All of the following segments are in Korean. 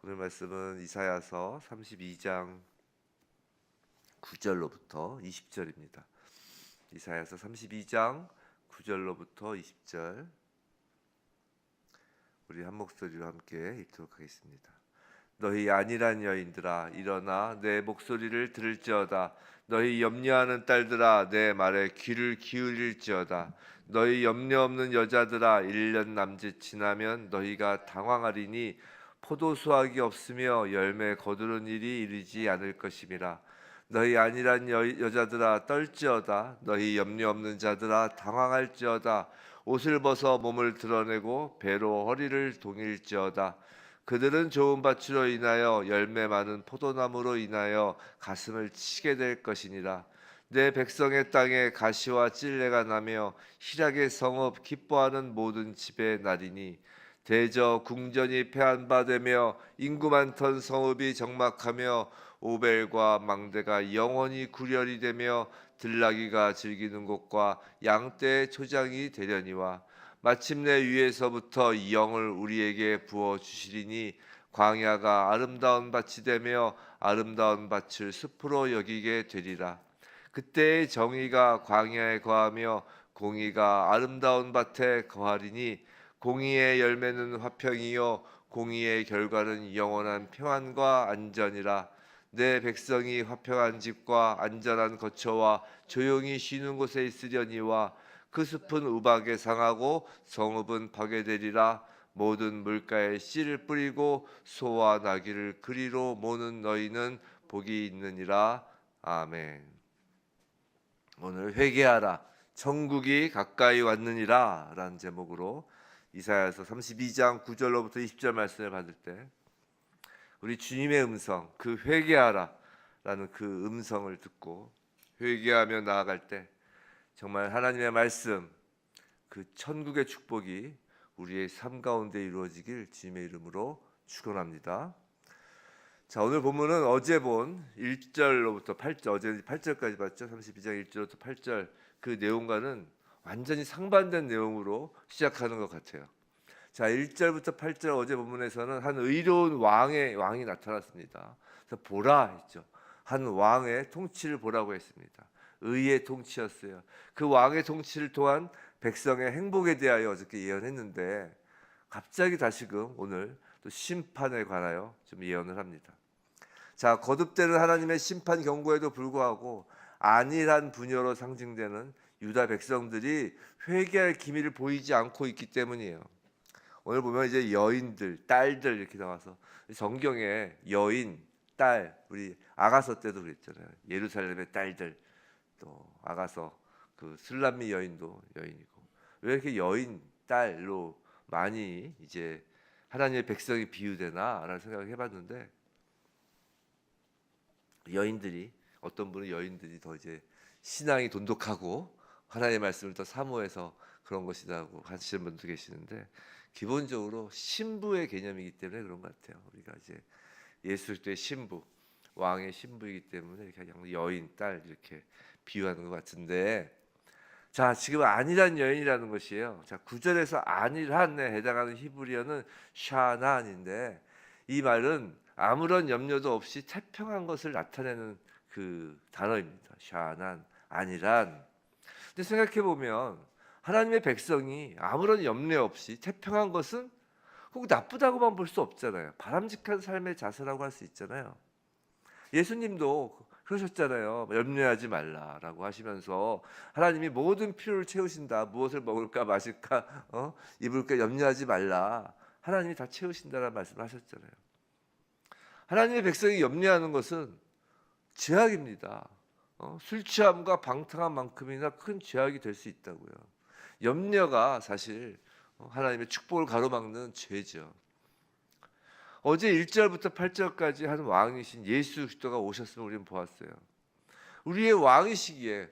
오늘 말씀은 이사야서 32장 9절로부터 20절입니다. 이사야서 32장 9절로부터 20절 우리 한 목소리로 함께 읽도록 하겠습니다. 너희 안일한 여인들아 일어나 내 목소리를 들을지어다. 너희 염려하는 딸들아 내 말에 귀를 기울일지어다. 너희 염려 없는 여자들아 1년 남짓 지나면 너희가 당황하리니 포도 수확이 없으며 열매 거두는 일이 이르지 않을 것임이라. 너희 안일한 여자들아 떨지어다. 너희 염려 없는 자들아 당황할지어다. 옷을 벗어 몸을 드러내고 배로 허리를 동일지어다. 그들은 좋은 밭으로 인하여 열매 많은 포도나무로 인하여 가슴을 치게 될 것이니라. 내 백성의 땅에 가시와 찔레가 나며 희락의 성읍 기뻐하는 모든 집의 날이니 대저 궁전이 패한바되며 인구 많던 성읍이 적막하며 오벨과 망대가 영원히 구렬이 되며 들나귀가 즐기는 곳과 양떼의 초장이 되려니와 마침내 위에서부터 영을 우리에게 부어 주시리니 광야가 아름다운 밭이 되며 아름다운 밭을 숲으로 여기게 되리라. 그때의 정의가 광야에 거하며 공의가 아름다운 밭에 거하리니 공의의 열매는 화평이요 공의의 결과는 영원한 평안과 안전이라. 내 백성이 화평한 집과 안전한 거처와 조용히 쉬는 곳에 있으려니와 그 숲은 우박에 상하고 성읍은 파괴되리라. 모든 물가에 씨를 뿌리고 소와 나귀를 그리로 모는 너희는 복이 있느니라. 아멘. 오늘 회개하라 천국이 가까이 왔느니라 라는 제목으로 이사야서 32장 9절로부터 20절 말씀을 받을 때 우리 주님의 음성, 그 회개하라 라는 그 음성을 듣고 회개하며 나아갈 때 정말 하나님의 말씀, 그 천국의 축복이 우리의 삶 가운데 이루어지길 주님의 이름으로 축원합니다. 자, 오늘 본문은 어제 본 1절로부터 8절, 어제 8절까지 봤죠. 32장 1절부터 8절 그 내용과는 완전히 상반된 내용으로 시작하는 것 같아요. 자, 1절부터 8절 어제 본문에서는 한 의로운 왕이 나타났습니다. 그래서 보라 했죠. 한 왕의 통치를 보라고 했습니다. 의의 통치였어요. 그 왕의 통치를 통한 백성의 행복에 대하여 어저께 예언했는데 갑자기 다시금 오늘 또 심판에 관하여 좀 예언을 합니다. 자, 거듭되는 하나님의 심판 경고에도 불구하고 안일한 분열로 상징되는 유다 백성들이 회개할 기미를 보이지 않고 있기 때문이에요. 오늘 보면 이제 여인들, 딸들 이렇게 나와서 성경에 여인, 딸, 우리 아가서 때도 그랬잖아요. 예루살렘의 딸들, 또 아가서 그 술람미 여인도 여인이고 왜 이렇게 여인, 딸로 많이 이제 하나님의 백성이 비유되나라는 생각을 해봤는데 여인들이 어떤 분은 여인들이 더 이제 신앙이 돈독하고 하나님의 말씀을 더 사모해서 그런 것이라고 하시는 분도 계시는데 기본적으로 신부의 개념이기 때문에 그런 것 같아요. 우리가 이제 예수 그리스도의 신부, 왕의 신부이기 때문에 이렇게 그냥 여인, 딸 이렇게 비유하는 것 같은데 자, 지금 안일한 여인이라는 것이에요. 자, 9절에서 안일한에 해당하는 히브리어는 샤난인데 이 말은 아무런 염려도 없이 태평한 것을 나타내는 그 단어입니다. 샤난, 안일한. 근데 생각해 보면 하나님의 백성이 아무런 염려 없이 태평한 것은 꼭 나쁘다고만 볼 수 없잖아요. 바람직한 삶의 자세라고 할 수 있잖아요. 예수님도 그러셨잖아요. 염려하지 말라라고 하시면서 하나님이 모든 필요를 채우신다. 무엇을 먹을까 마실까 입을까 염려하지 말라. 하나님이 다 채우신다라는 말씀을 하셨잖아요. 하나님의 백성이 염려하는 것은 죄악입니다. 술 취함과 방탕한 만큼이나 큰 죄악이 될 수 있다고요. 염려가 사실 하나님의 축복을 가로막는 죄죠. 어제 1절부터 8절까지 한 왕이신 예수 그리스도가 오셨음을 우리는 보았어요. 우리의 왕이시기에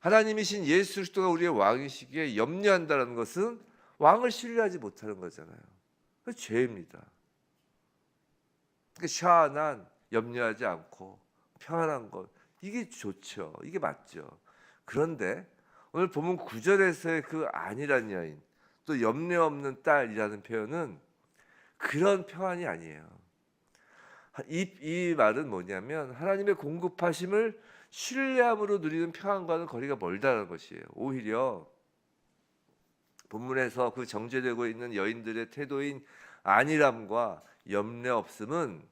하나님이신 예수 그리스도가 우리의 왕이시기에 염려한다는 것은 왕을 신뢰하지 못하는 거잖아요. 그 죄입니다. 그러니까 샤난 염려하지 않고 평안한 것 이게 좋죠. 이게 맞죠. 그런데 오늘 본문 9절에서의 그 안일한 여인 또 염려 없는 딸이라는 표현은 그런 평안이 아니에요. 이 말은 뭐냐면 하나님의 공급하심을 신뢰함으로 누리는 평안과는 거리가 멀다는 것이에요. 오히려 본문에서 그 정죄되고 있는 여인들의 태도인 안일함과 염려 없음은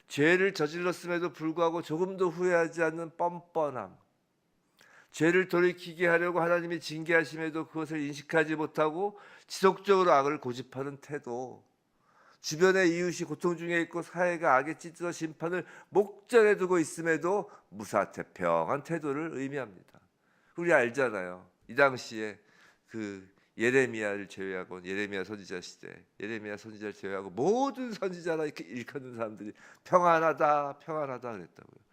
죄를 저질렀음에도 불구하고 조금도 후회하지 않는 뻔뻔함, 죄를 돌이키게 하려고 하나님이 징계하심에도 그것을 인식하지 못하고 지속적으로 악을 고집하는 태도, 주변의 이웃이 고통 중에 있고 사회가 악에 찌들어 심판을 목전에 두고 있음에도 무사태평한 태도를 의미합니다. 우리 알잖아요. 이 당시에 그 예레미야를 제외하고, 예레미야 선지자 시대, 예레미야 선지자를 제외하고 모든 선지자라 이렇게 일컫는 사람들이 평안하다 평안하다 그랬다고요.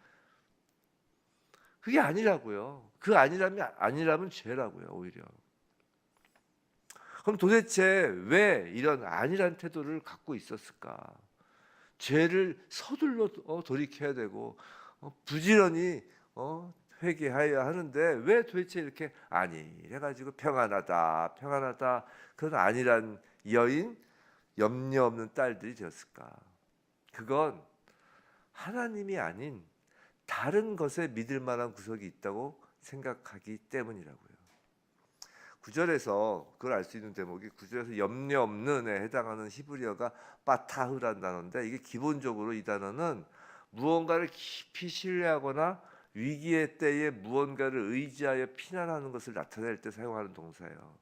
그게 아니라고요. 그 아니라면 죄라고요. 오히려. 그럼 도대체 왜 이런 안일한 태도를 갖고 있었을까? 죄를 서둘러 돌이켜야 되고 부지런히 회개하여야 하는데 왜 도대체 이렇게 안일해가지고 평안하다 평안하다 그런 안일한 여인, 염려 없는 딸들이 되었을까? 그건 하나님이 아닌 다른 것에 믿을 만한 구석이 있다고 생각하기 때문이라고요. 9절에서 그걸 알 수 있는 대목이 9절에서 염려 없는에 해당하는 히브리어가 빠타흐라는 단어인데, 이게 기본적으로 이 단어는 무언가를 깊이 신뢰하거나 위기의 때에 무언가를 의지하여 피난하는 것을 나타낼 때 사용하는 동사예요.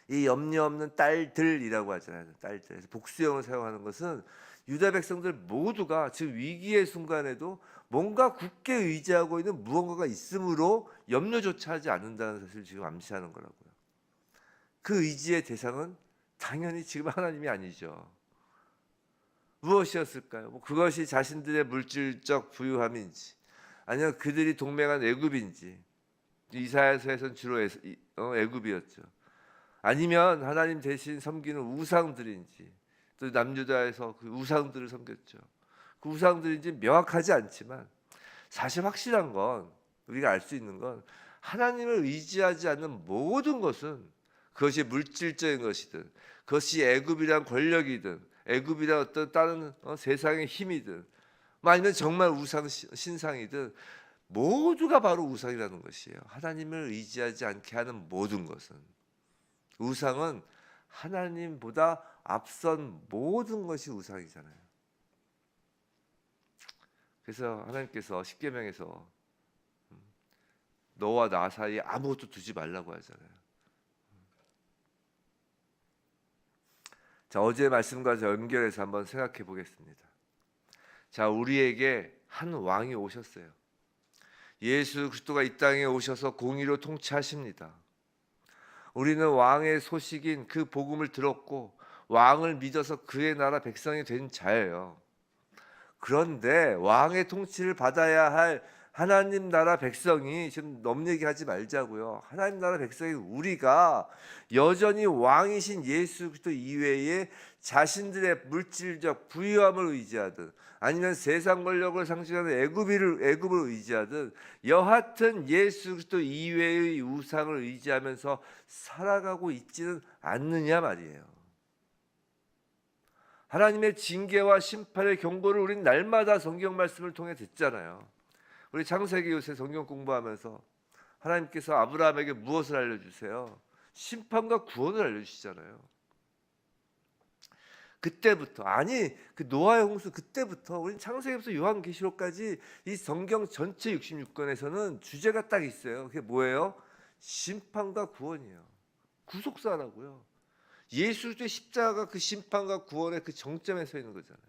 이 염려 없는 딸들이라고 하잖아요. 딸들. 복수형을 사용하는 것은 유다 백성들 모두가 즉 위기의 순간에도 뭔가 굳게 의지하고 있는 무언가가 있으므로 염려조차 하지 않는다는 사실을 지금 암시하는 거라고요. 그 의지의 대상은 당연히 지금 하나님이 아니죠. 무엇이었을까요? 그것이 자신들의 물질적 부유함인지, 아니면 그들이 동맹한 애굽인지, 이사야서에서는 주로 애굽이었죠. 아니면 하나님 대신 섬기는 우상들인지, 또 남유다에서 그 우상들을 섬겼죠. 그 우상들인지 명확하지 않지만 사실 확실한 건, 우리가 알 수 있는 건, 하나님을 의지하지 않는 모든 것은, 그것이 물질적인 것이든, 그것이 애굽이란 권력이든, 애굽이란 어떤 다른 세상의 힘이든, 아니면 정말 우상 신상이든, 모두가 바로 우상이라는 것이에요. 하나님을 의지하지 않게 하는 모든 것은, 우상은 하나님보다 앞선 모든 것이 우상이잖아요. 그래서 하나님께서 십계명에서 너와 나 사이에 아무것도 두지 말라고 하잖아요. 자, 어제 말씀과 연결해서 한번 생각해 보겠습니다. 자, 우리에게 한 왕이 오셨어요. 예수 그리스도가 이 땅에 오셔서 공의로 통치하십니다. 우리는 왕의 소식인 그 복음을 들었고 왕을 믿어서 그의 나라 백성이 된 자예요. 그런데 왕의 통치를 받아야 할 하나님 나라 백성이, 지금 넘 얘기하지 말자고요. 하나님 나라 백성이 우리가 여전히 왕이신 예수 그리스도 이외에 자신들의 물질적 부유함을 의지하든, 아니면 세상 권력을 상징하는 애굽을 의지하든, 여하튼 예수 그리스도 이외의 우상을 의지하면서 살아가고 있지는 않느냐 말이에요. 하나님의 징계와 심판의 경고를 우리는 날마다 성경 말씀을 통해 듣잖아요. 우리 창세기 요새 성경 공부하면서 하나님께서 아브라함에게 무엇을 알려주세요? 심판과 구원을 알려주시잖아요. 그때부터, 아니 그 노아의 홍수 그때부터, 우린 창세기부터 요한계시록까지 이 성경 전체 66권에서는 주제가 딱 있어요. 그게 뭐예요? 심판과 구원이에요. 구속사라고요. 예수 그리스도의 십자가가 그 심판과 구원의 그 정점에 서 있는 거잖아요.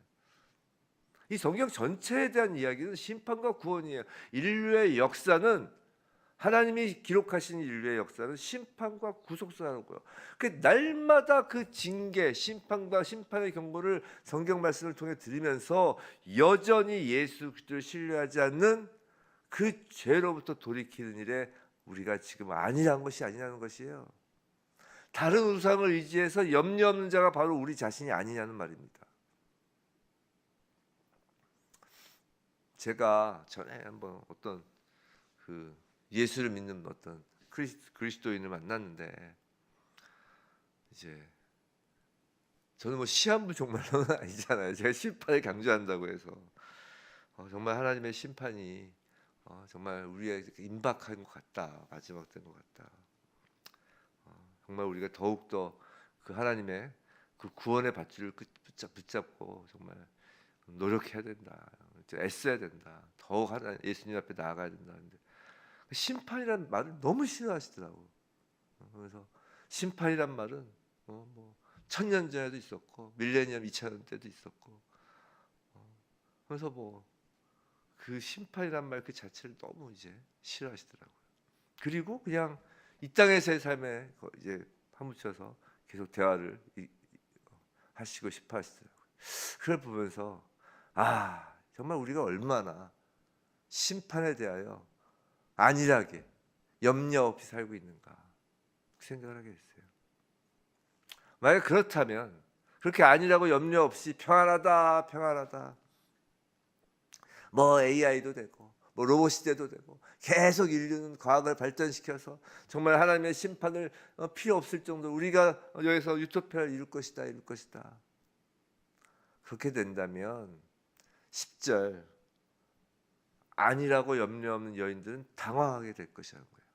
이 성경 전체에 대한 이야기는 심판과 구원이에요. 인류의 역사는, 하나님이 기록하신 인류의 역사는 심판과 구속사라고요. 그 날마다 그 징계, 심판과 심판의 경고를 성경 말씀을 통해 들으면서 여전히 예수 그리스도를 신뢰하지 않는 그 죄로부터 돌이키는 일에 우리가 지금 아니라는 것이 아니라는 것이에요. 다른 우상을 의지해서 염려 없는 자가 바로 우리 자신이 아니냐는 말입니다. 제가 전에 한번 어떤 그 예수를 믿는 어떤 그리스도인을 만났는데, 이제 저는 뭐 시한부 종말론은 아니잖아요. 제가 심판을 강조한다고 해서 정말 하나님의 심판이 정말 우리에게 임박한 것 같다. 마지막 된 것 같다. 정말 우리가 더욱더 그 하나님의 그 구원의 밧줄을 붙잡고 정말 노력해야 된다. 애써야 된다. 더욱 예수님 앞에 나아가야 된다. 근데 심판이란 말을 너무 싫어하시더라고. 그래서 심판이란 말은 뭐 1000년 전에도 있었고 밀레니엄 2000년 때도 있었고 그래서 뭐 그 심판이란 말 그 자체를 너무 이제 싫어하시더라고요. 그리고 그냥 이 땅에서의 삶에 이제 파묻혀서 계속 대화를 하시고 싶어 하시더라고요. 그걸 보면서 정말 우리가 얼마나 심판에 대하여 안일하게 염려 없이 살고 있는가 생각을 하게 됐어요. 만약 그렇다면 그렇게 안일하고 염려 없이 평안하다 뭐 AI도 되고 뭐 로봇 시대도 되고 계속 인류는 과학을 발전시켜서 정말 하나님의 심판을 필요 없을 정도 우리가 여기서 유토피아를 이룰 것이다. 그렇게 된다면 10절 아니라고 염려 없는 여인들은 당황하게 될 것이라는 거예요.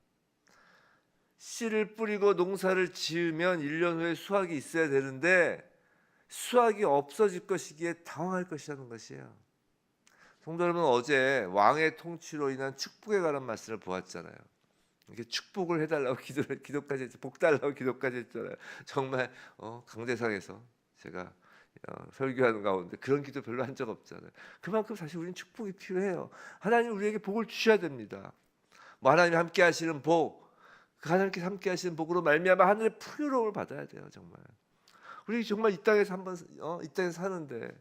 씨를 뿌리고 농사를 지으면 1년 후에 수확이 있어야 되는데 수확이 없어질 것이기에 당황할 것이라는 것이에요. 성도 여러분, 어제 왕의 통치로 인한 축복에 관한 말씀을 보았잖아요. 이렇게 축복을 해달라고 기도까지 했죠. 복 달라고 기도까지 했잖아요. 정말 강대상에서 제가 설교하는 가운데 그런 기도 별로 한 적 없잖아요. 그만큼 사실 우리는 축복이 필요해요. 하나님 우리에게 복을 주셔야 됩니다. 뭐 하나님이 함께 하시는 복, 그 하나님께서 함께 하시는 복으로 말미암아 하늘의 풍요로움을 받아야 돼요. 정말 우리 정말 이 땅에서 한번 이 땅에서 사는데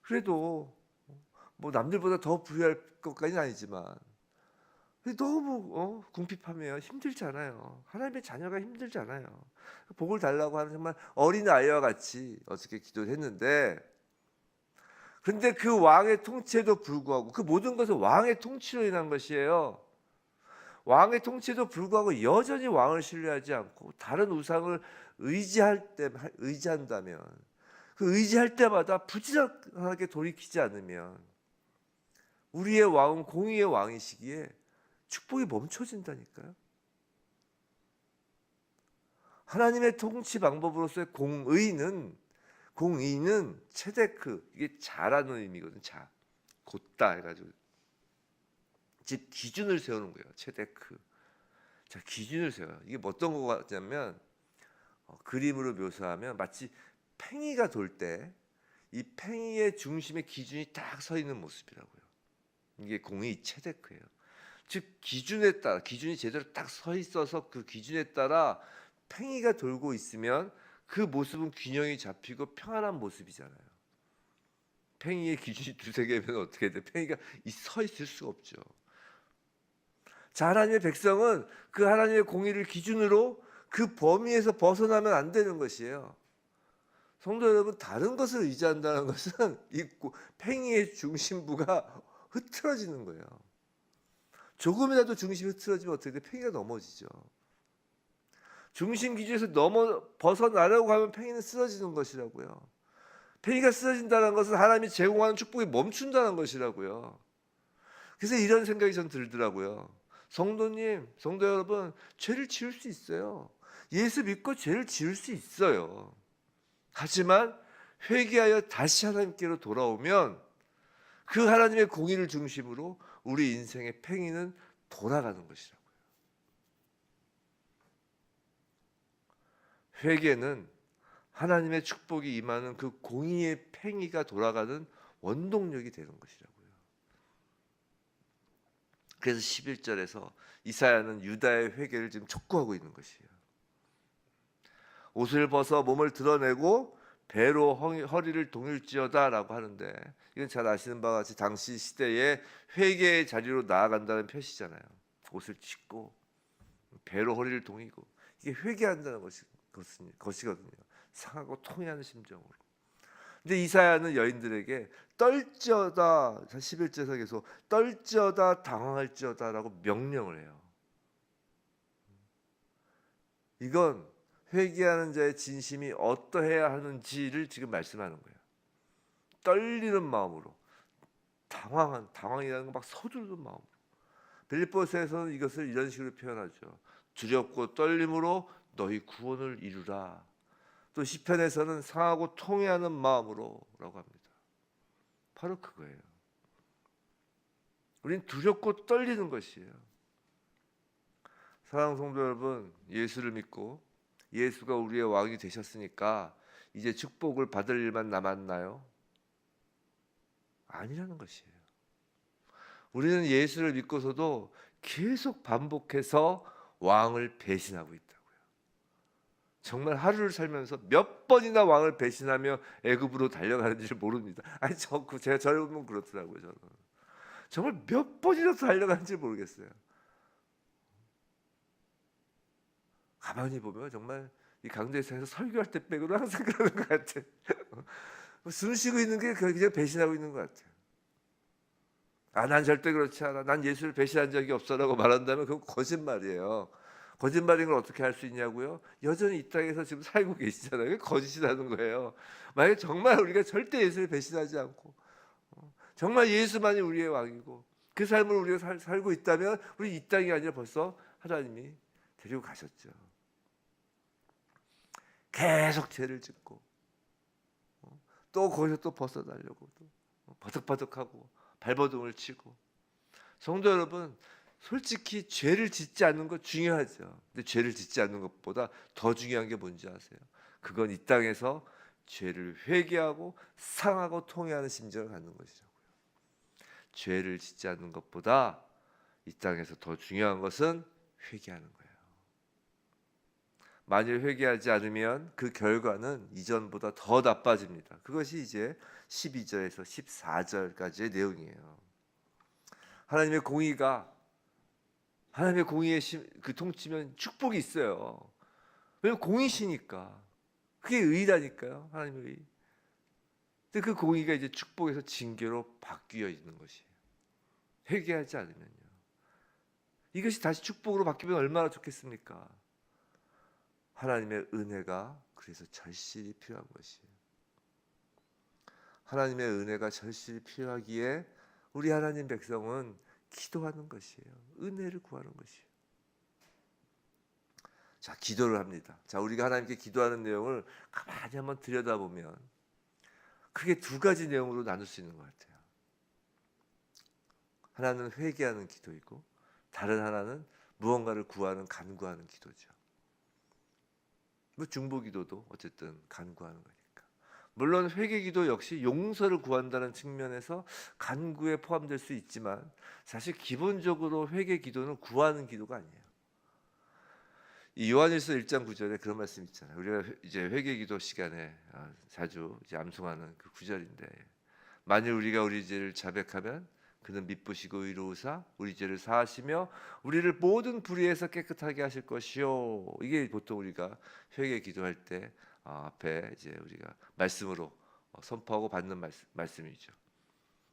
그래도 뭐 남들보다 더 부유할 것까지는 아니지만 너무 궁핍하면 힘들잖아요. 하나님의 자녀가 힘들잖아요. 복을 달라고 하는 정말 어린 아이와 같이 어떻게 기도를 했는데, 그런데 그 왕의 통치에도 불구하고 그 모든 것은 왕의 통치로 인한 것이에요. 왕의 통치에도 불구하고 여전히 왕을 신뢰하지 않고 다른 우상을 의지한다면, 그 의지할 때마다 부지런하게 돌이키지 않으면 우리의 왕은 공의의 왕이시기에 축복이 멈춰진다니까요. 하나님의 통치 방법으로서의 공의는 체데크, 이게 자라는 의미거든. 자, 곧다 해가지고 즉 기준을 세우는 거예요. 체데크. 자, 기준을 세워요. 이게 어떤 거 같냐면 그림으로 묘사하면 마치 팽이가 돌 때 이 팽이의 중심에 기준이 딱 서 있는 모습이라고요. 이게 공의 체데크예요. 즉 기준에 따라, 기준이 제대로 딱 서 있어서 그 기준에 따라 팽이가 돌고 있으면 그 모습은 균형이 잡히고 평안한 모습이잖아요. 팽이의 기준이 두세 개면 어떻게 돼? 팽이가 서 있을 수가 없죠. 자, 하나님의 백성은 그 하나님의 공의를 기준으로 그 범위에서 벗어나면 안 되는 것이에요. 성도 여러분, 다른 것을 의지한다는 것은 이 팽이의 중심부가 흐트러지는 거예요. 조금이라도 중심이 흐트러지면 어떻게 돼? 팽이가 넘어지죠. 중심 기준에서 벗어나려고 하면 팽이는 쓰러지는 것이라고요. 팽이가 쓰러진다는 것은 하나님이 제공하는 축복이 멈춘다는 것이라고요. 그래서 이런 생각이 전 들더라고요. 성도님, 성도 여러분, 죄를 지을 수 있어요. 예수 믿고 죄를 지을 수 있어요. 하지만 회개하여 다시 하나님께로 돌아오면 그 하나님의 공의를 중심으로 우리 인생의 팽이는 돌아가는 것이라고요. 회개는 하나님의 축복이 임하는 그 공의의 팽이가 돌아가는 원동력이 되는 것이라고요. 그래서 11절에서 이사야는 유다의 회개를 지금 촉구하고 있는 것이에요. 옷을 벗어 몸을 드러내고 배로 허리를 동일지어다라고 하는데, 이건 잘 아시는 바와 같이 당시 시대에 회개의 자리로 나아간다는 표시잖아요. 옷을 찢고 배로 허리를 동이고, 이게 회개한다는 것이거든요. 상하고 통회하는 심정으로. 근데 이사야는 여인들에게 떨지어다, 11절에서 계속 떨지어다 당황할지어다라고 명령을 해요. 이건 회개하는 자의 진심이 어떠해야 하는지를 지금 말씀하는 거예요. 떨리는 마음으로, 당황이라는 건 막 서두르는 마음으로. 빌립보서에서는 이것을 이런 식으로 표현하죠. 두렵고 떨림으로 너희 구원을 이루라. 또 시편에서는 상하고 통회하는 마음으로라고 합니다. 바로 그거예요. 우린 두렵고 떨리는 것이에요. 사랑하는 성도 여러분, 예수를 믿고 예수가 우리의 왕이 되셨으니까 이제 축복을 받을 일만 남았나요? 아니라는 것이에요. 우리는 예수를 믿고서도 계속 반복해서 왕을 배신하고 있다고요. 정말 하루를 살면서 몇 번이나 왕을 배신하며 애굽으로 달려가는지를 모릅니다. 아니 제가 저를 보면 그렇더라고요. 저는 정말 몇 번이나 달려가는지 모르겠어요. 가만히 보면 정말 이 강대상에서 설교할 때 빼고는 항상 그러는 것 같아요. 숨 쉬고 있는 게 그냥 배신하고 있는 것 같아요. 난 절대 그렇지 않아. 난 예수를 배신한 적이 없어라고 말한다면 그건 거짓말이에요. 거짓말인 걸 어떻게 할 수 있냐고요? 여전히 이 땅에서 지금 살고 계시잖아요. 거짓이라는 거예요. 만약에 정말 우리가 절대 예수를 배신하지 않고 정말 예수만이 우리의 왕이고 그 삶을 우리가 살고 있다면 우리 이 땅이 아니라 벌써 하나님이 데리고 가셨죠. 계속 죄를 짓고 또 거기서 또 벗어나려고 버덕버덕하고 발버둥을 치고. 성도 여러분, 솔직히 죄를 짓지 않는 것 중요하죠. 근데 죄를 짓지 않는 것보다 더 중요한 게 뭔지 아세요? 그건 이 땅에서 죄를 회개하고 상하고 통회하는 심정을 갖는 것이라고요. 죄를 짓지 않는 것보다 이 땅에서 더 중요한 것은 회개하는 거예요. 만일 회개하지 않으면 그 결과는 이전보다 더 나빠집니다. 그것이 이제 12절에서 14절까지의 내용이에요. 하나님의 공의의 그 통치면 축복이 있어요. 왜냐면 공의시니까. 그게 의라니까요. 하나님의 의. 근데 그 공의가 이제 축복에서 징계로 바뀌어 있는 것이에요. 회개하지 않으면요. 이것이 다시 축복으로 바뀌면 얼마나 좋겠습니까? 하나님의 은혜가 그래서 절실히 필요한 것이에요. 하나님의 은혜가 절실히 필요하기에 우리 하나님 백성은 기도하는 것이에요. 은혜를 구하는 것이에요. 자, 기도를 합니다. 자, 우리가 하나님께 기도하는 내용을 가만히 한번 들여다보면 크게 두 가지 내용으로 나눌 수 있는 것 같아요. 하나는 회개하는 기도이고 다른 하나는 무언가를 구하는 간구하는 기도죠. 뭐 중보기도도 어쨌든 간구하는 거니까. 물론 회개기도 역시 용서를 구한다는 측면에서 간구에 포함될 수 있지만 사실 기본적으로 회개기도는 구하는 기도가 아니에요. 이 요한일서 1장 9절에 그런 말씀 있잖아요. 우리가 이제 회개기도 시간에 자주 이제 암송하는 그 구절인데, 만일 우리가 우리 죄를 자백하면 그는 미쁘시고 의로우사 우리 죄를 사하시며 우리를 모든 불의에서 깨끗하게 하실 것이요. 이게 보통 우리가 회개 기도할 때 앞에 이제 우리가 말씀으로 선포하고 받는 말씀이죠.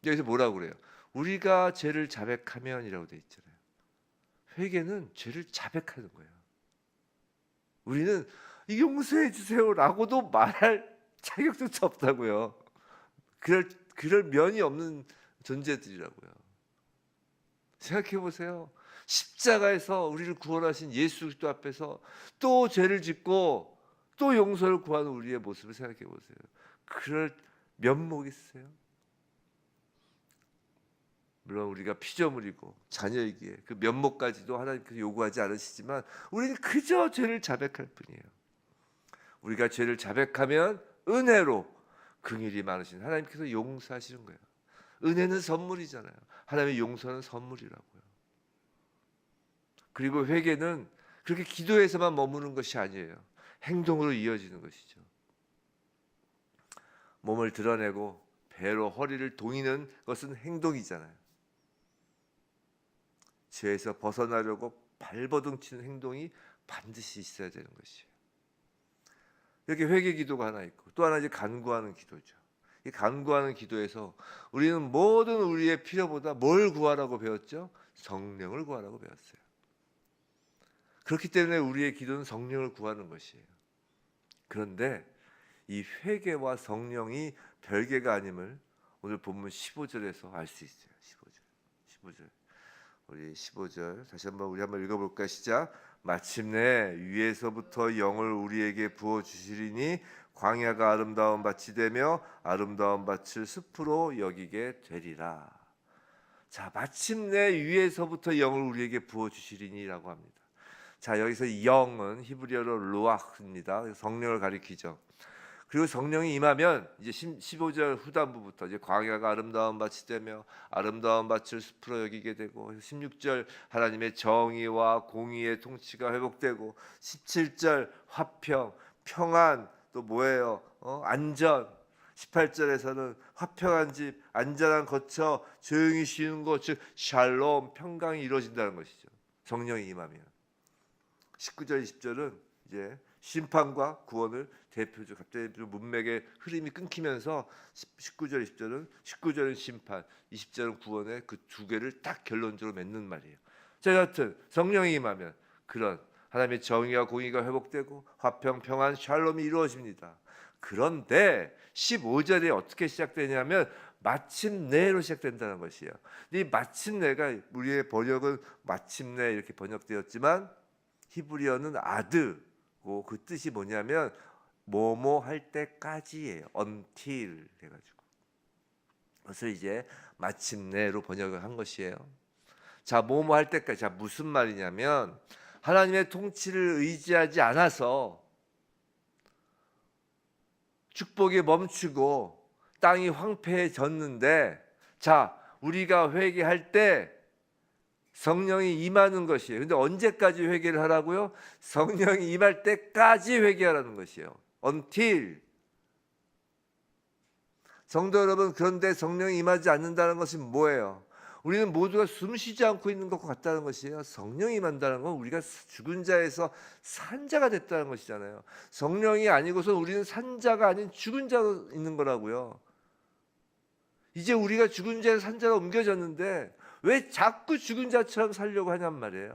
여기서 뭐라고 그래요? 우리가 죄를 자백하면이라고 돼 있잖아요. 회개는 죄를 자백하는 거예요. 우리는 용서해 주세요라고도 말할 자격조차 없다고요. 그럴 면이 없는 존재들이라고요. 생각해 보세요. 십자가에서 우리를 구원하신 예수 그리스도 앞에서 또 죄를 짓고 또 용서를 구하는 우리의 모습을 생각해 보세요. 그럴 면목이 있어요? 물론 우리가 피조물이고 자녀이기에 그 면목까지도 하나님께서 요구하지 않으시지만 우리는 그저 죄를 자백할 뿐이에요. 우리가 죄를 자백하면 은혜로 긍휼이 많으신 하나님께서 용서하시는 거예요. 은혜는 선물이잖아요. 하나님의 용서는 선물이라고요. 그리고 회개는 그렇게 기도에서만 머무는 것이 아니에요. 행동으로 이어지는 것이죠. 몸을 드러내고 배로 허리를 동이는 것은 행동이잖아요. 죄에서 벗어나려고 발버둥 치는 행동이 반드시 있어야 되는 것이에요. 이렇게 회개 기도가 하나 있고 또 하나 이제 간구하는 기도죠. 이 간구하는 기도에서 우리는 모든 우리의 필요보다 뭘 구하라고 배웠죠? 성령을 구하라고 배웠어요. 그렇기 때문에 우리의 기도는 성령을 구하는 것이에요. 그런데 이 회개와 성령이 별개가 아님을 오늘 본문 15절에서 알 수 있어요. 15절. 우리 15절 다시 한번 우리 한번 읽어볼까요? 시작. 마침내 위에서부터 영을 우리에게 부어 주시리니 광야가 아름다운 밭이 되며 아름다운 밭을 숲으로 여기게 되리라. 자, 마침내 위에서부터 영을 우리에게 부어 주시리니라고 합니다. 자, 여기서 영은 히브리어로 루아흐입니다. 성령을 가리키죠. 그리고 성령이 임하면 이제 15절 후반부부터 이제 광야가 아름다운 밭이 되며 아름다운 밭을 숲으로 여기게 되고 16절 하나님의 정의와 공의의 통치가 회복되고 17절 화평, 평안 또 뭐예요? 안전. 18절에서는 화평한 집, 안전한 거처, 조용히 쉬는 곳, 즉 샬롬, 평강이 이루어진다는 것이죠. 성령이 임하면. 19절, 20절은 이제 심판과 구원을 대표적 갑자기 문맥의 흐름이 끊기면서 19절, 20절은 19절은 심판, 20절은 구원의 그 두 개를 딱 결론적으로 맺는 말이에요. 자, 여하튼 성령이 임하면 그런 하나님의 정의와 공의가 회복되고 화평, 평안, 샬롬이 이루어집니다. 그런데 15절이 어떻게 시작되냐면 마침내로 시작된다는 것이에요. 이 마침내가 우리의 번역은 마침내 이렇게 번역되었지만 히브리어는 아드고 그 뜻이 뭐냐면 뭐뭐 할 때까지예요. until 해가지고 그래서 이제 마침내로 번역을 한 것이에요. 자, 뭐뭐 할 때까지. 자, 무슨 말이냐면 하나님의 통치를 의지하지 않아서 축복이 멈추고 땅이 황폐해졌는데, 자, 우리가 회개할 때 성령이 임하는 것이에요. 근데 언제까지 회개를 하라고요? 성령이 임할 때까지 회개하라는 것이에요. until. 성도 여러분, 그런데 성령이 임하지 않는다는 것은 뭐예요? 우리는 모두가 숨 쉬지 않고 있는 것 같다는 것이에요. 성령이 임한다는 건 우리가 죽은 자에서 산 자가 됐다는 것이잖아요. 성령이 아니고서 우리는 산 자가 아닌 죽은 자로 있는 거라고요. 이제 우리가 죽은 자에서 산 자로 옮겨졌는데 왜 자꾸 죽은 자처럼 살려고 하냔 말이에요.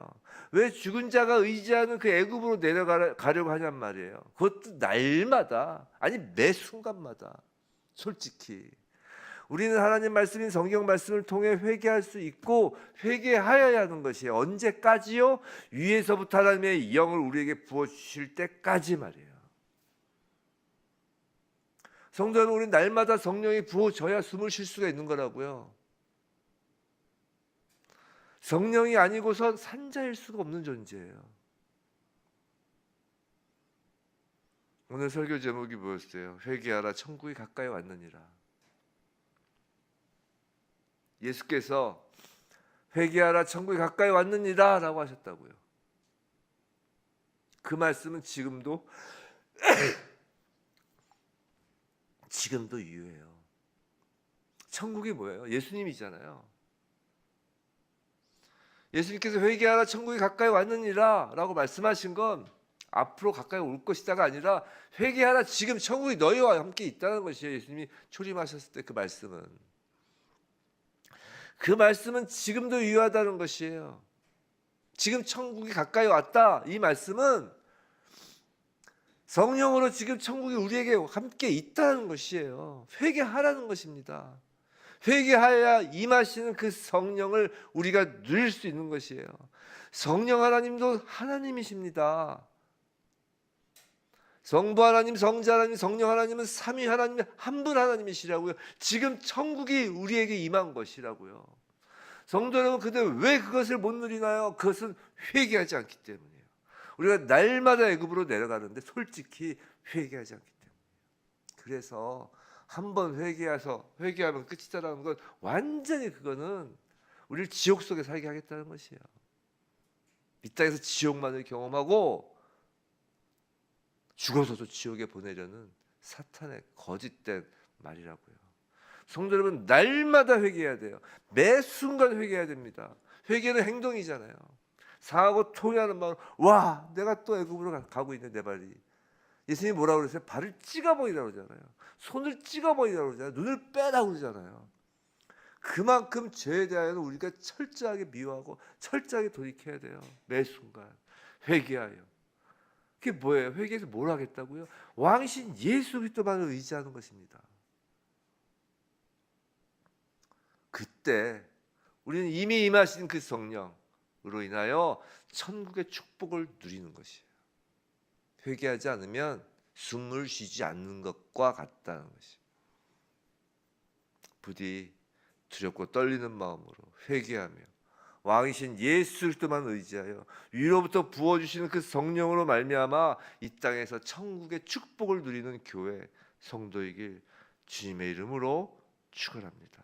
왜 죽은 자가 의지하는 그 애굽으로 내려가려고 하냔 말이에요. 그것도 날마다, 아니 매 순간마다. 솔직히 우리는 하나님 말씀인 성경 말씀을 통해 회개할 수 있고 회개하여야 하는 것이에요. 언제까지요? 위에서부터 하나님의 영을 우리에게 부어주실 때까지 말이에요. 성도 여러분, 우리는 날마다 성령이 부어져야 숨을 쉴 수가 있는 거라고요. 성령이 아니고선 산자일 수가 없는 존재예요. 오늘 설교 제목이 뭐였어요? 회개하라, 천국이 가까이 왔느니라. 예수께서 회개하라, 천국이 가까이 왔느니라 라고 하셨다고요. 그 말씀은 지금도 유효해요. 천국이 뭐예요? 예수님이잖아요. 예수님께서 회개하라, 천국이 가까이 왔느니라 라고 말씀하신 건 앞으로 가까이 올 것이다가 아니라 회개하라, 지금 천국이 너희와 함께 있다는 것이에요. 예수님이 초림하셨을 때 그 말씀은 지금도 유효하다는 것이에요. 지금 천국이 가까이 왔다, 이 말씀은 성령으로 지금 천국이 우리에게 함께 있다는 것이에요. 회개하라는 것입니다. 회개하여야 임하시는 그 성령을 우리가 누릴 수 있는 것이에요. 성령 하나님도 하나님이십니다. 성부 하나님, 성자 하나님, 성령 하나님은 삼위 하나님, 한 분 하나님이시라고요. 지금 천국이 우리에게 임한 것이라고요. 성도 여러분, 근데 왜 그것을 못 누리나요? 그것은 회개하지 않기 때문이에요. 우리가 날마다 애굽으로 내려가는데 솔직히 회개하지 않기 때문이에요. 그래서 한번 회개하면 끝이다라는 건 완전히 그거는 우리를 지옥 속에 살게 하겠다는 것이에요. 이 땅에서 지옥만을 경험하고 죽어서도 지옥에 보내려는 사탄의 거짓된 말이라고요. 성도 여러분, 날마다 회개해야 돼요. 매 순간 회개해야 됩니다. 회개는 행동이잖아요. 상하고 토해하는 마음, 와, 내가 또 애굽으로 가고 있네, 내 발이. 예수님이 뭐라고 그러세요? 발을 찍어버리라고 그러잖아요. 손을 찍어버리라고 그러잖아요. 눈을 빼라고 그러잖아요. 그만큼 죄에 대하여는 우리가 철저하게 미워하고 철저하게 돌이켜야 돼요. 매 순간 회개하여. 그게 뭐예요? 회개해서 뭘 하겠다고요? 왕이신 예수 그리스도만을 의지하는 것입니다. 그때 우리는 이미 임하신 그 성령으로 인하여 천국의 축복을 누리는 것이에요. 회개하지 않으면 숨을 쉬지 않는 것과 같다는 것이에요. 부디 두렵고 떨리는 마음으로 회개하며 왕이신 예수 그리스도만 의지하여 위로부터 부어주시는 그 성령으로 말미암아 이 땅에서 천국의 축복을 누리는 교회 성도이길 주님의 이름으로 축원합니다.